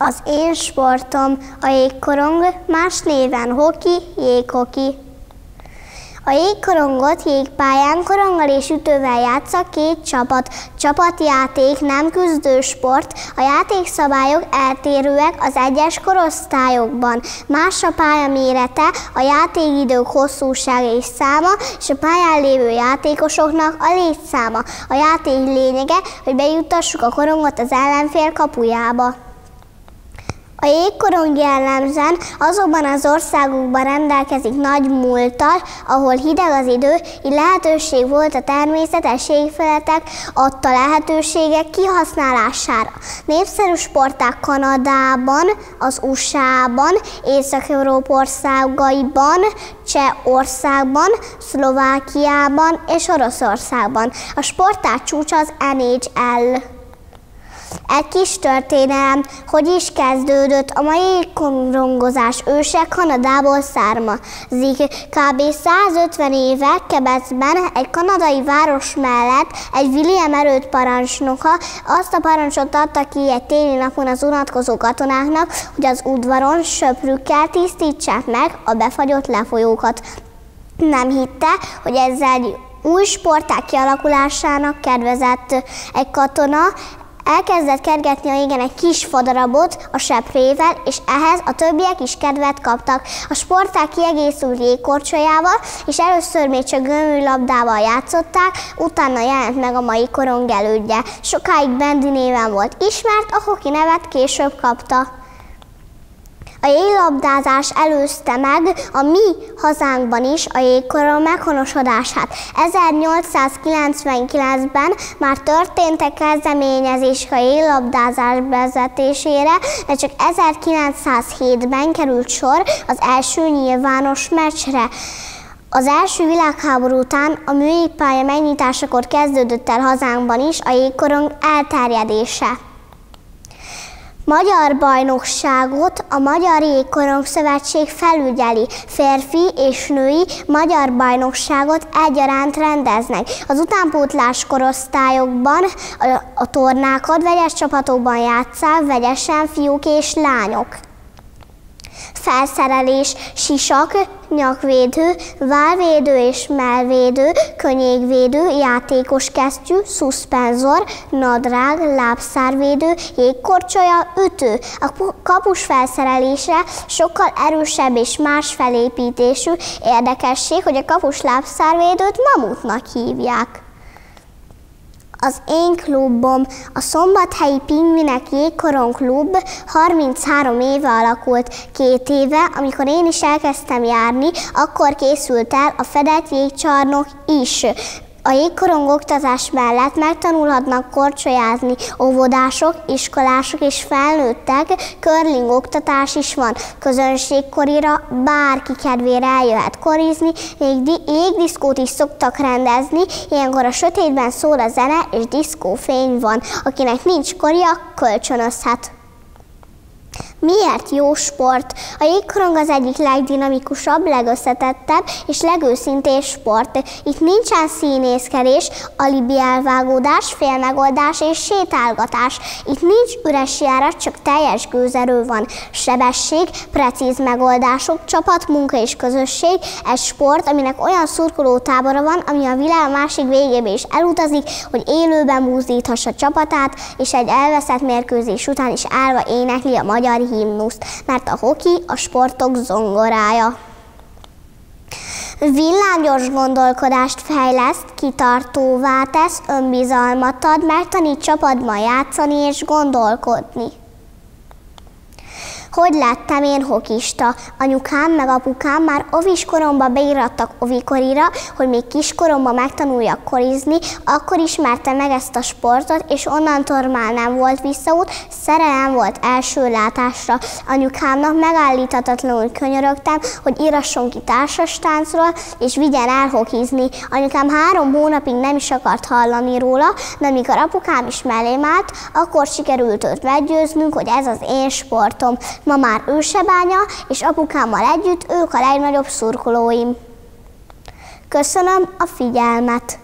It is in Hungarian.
Az én sportom a jégkorong, más néven hoki, jéghoki. A jégkorongot jégpályán koronggal és ütővel játsza két csapat. Csapatjáték nem küzdősport, a játékszabályok eltérőek az egyes korosztályokban. Más a pálya mérete, a játékidők hosszúsága és száma, és a pályán lévő játékosoknak a létszáma. A játék lényege, hogy bejuttassuk a korongot az ellenfél kapujába. A jégkorong jellemzően azokban az országokban rendelkezik nagy múlttal, ahol hideg az idő, így lehetőség volt a természetes jégfeletek adta lehetőségek kihasználására. Népszerű sportág Kanadában, az USA-ban, Észak-Európa országaiban, Csehországban, Szlovákiában és Oroszországban. A sportág csúcsa az NHL. Egy kis történelem, hogy is kezdődött a mai jégkorongozás őse Kanadából származik. Kb. 150 éve Quebecben egy kanadai város mellett egy William erődparancsnoka azt a parancsot adta ki egy téli napon az unatkozó katonáknak, hogy az udvaron söprükkel tisztítsák meg a befagyott lefolyókat. Nem hitte, hogy ezzel új sportág kialakulásának kedvezett. Egy katona elkezdett kergetni a jégen egy kis fadarabot a seprével, és ehhez a többiek is kedvet kaptak. A sportág kiegészült jégkorcsolyával, és először még csak göműlabdával játszották, utána jelent meg a mai korong elődje. Sokáig Bandy néven volt ismert, a hoki nevet később kapta. A jéglabdázás előzte meg a mi hazánkban is a jégkorong meghonosodását. 1899-ben már történtek kezdeményezések a jéglabdázás bevezetésére, de csak 1907-ben került sor az első nyilvános meccsre. Az első világháború után a műjégpálya megnyitásakor kezdődött el hazánkban is a jégkorong elterjedése. Magyar bajnokságot a Magyar Jégkorong Szövetség felügyeli. Férfi és női magyar bajnokságot egyaránt rendeznek. Az utánpótlás korosztályokban a tornákat vegyes csapatokban játsszák vegyesen fiúk és lányok. Felszerelés: sisak, nyakvédő, vállvédő és mellvédő, könnyékvédő, játékos kesztyű, szuszpenzor, nadrág, lábszárvédő, jégkorcsolya, ütő. A kapus felszerelésre sokkal erősebb és más felépítésű. Érdekesség, hogy a kapus lábszárvédőt mamutnak hívják. Az én klubom, a Szombathelyi Pingvinek Jégkorong Klub 33 éve alakult. 2 éve, amikor én is elkezdtem járni, akkor készült el a fedett jégcsarnok is. A jégkorong oktatás mellett megtanulhatnak korcsolyázni óvodások, iskolások és felnőttek, curling oktatás is van. Közönségkorira bárki kedvére eljöhet korizni, még jégdiszkót is szoktak rendezni, ilyenkor a sötétben szól a zene és diszkófény van. Akinek nincs korja, kölcsönözhet. Miért jó sport? A jégkorong az egyik legdinamikusabb, legösszetettebb és legőszintébb sport. Itt nincsen színészkedés, alibi elvágódás, félmegoldás és sétálgatás. Itt nincs üres járat, csak teljes gőzerő van. Sebesség, precíz megoldások, csapatmunka és közösség. Egy sport, aminek olyan szurkolótábora van, ami a világ másik végébe is elutazik, hogy élőben buzdíthassa csapatát, és egy elveszett mérkőzés után is állva énekli a magyar himnuszt, mert a hoki a sportok zongorája. Villámgyors gondolkodást fejleszt, kitartóvá tesz, önbizalmat ad, megtanít csapatban játszani és gondolkodni. Hogy lettem én hokista? Anyukám meg apukám már oviskoromban beirattak ovikorira, hogy még kiskoromban megtanuljak korizni, akkor ismertem meg ezt a sportot, és onnantól már nem volt visszaút, szerelem volt első látásra. Anyukámnak megállíthatatlanul könyörögtem, hogy írasson ki társastáncról, és vigyen el hokizni. Anyukám 3 hónapig nem is akart hallani róla, de amikor apukám is mellém állt, akkor sikerült őt meggyőznünk, hogy ez az én sportom. Ma már Ősebánya, és apukámmal együtt ők a legnagyobb szurkolóim. Köszönöm a figyelmet!